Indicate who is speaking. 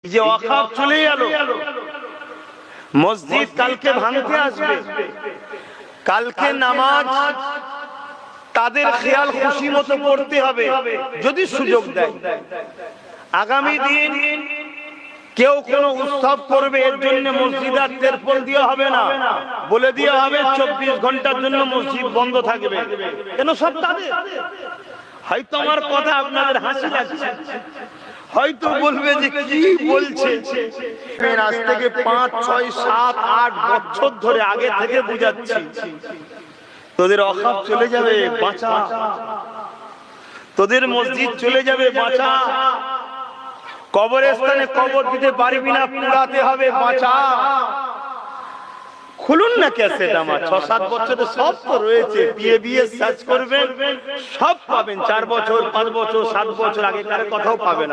Speaker 1: যে ওয়াকফ চলে গেল, মসজিদ কালকে ভাঙতে আসবে, কালকে নামাজ তাদের খেয়াল খুশি মতো পড়তে হবে যদি সুযোগ দেয়। আগামী দিন কেউ কোন উৎসব করবে, এর জন্য মসজিদ আর তেরপল দিয়ে হবে না, বলে দিয়ে হবে 24 ঘন্টার জন্য মসজিদ বন্ধ থাকবে। কেন? সব তাদের। হয়তো আমার কথা আপনাদের হাসি লাগছে, হয়তো বলবে যে কি বলছে। আজ থেকে 5, 6, 7, 8 বছর ধরে আগে থেকে বুঝাচ্ছি, তোদের ওয়াকফ চলে যাবে, বাঁচা। তোদের মসজিদ চলে যাবে, বাঁচা। কবরস্থানে কবর দিতে পারবি না, পুরাতে হবে, বাঁচা। খুলুন না ক্যাসেট আমার, 6-7 বছরে সব তো রয়েছে, বিয়ে সার্চ করবেন, সব পাবেন। 4 বছর, 5 বছর, 7 বছর আগেকার কথাও পাবেন।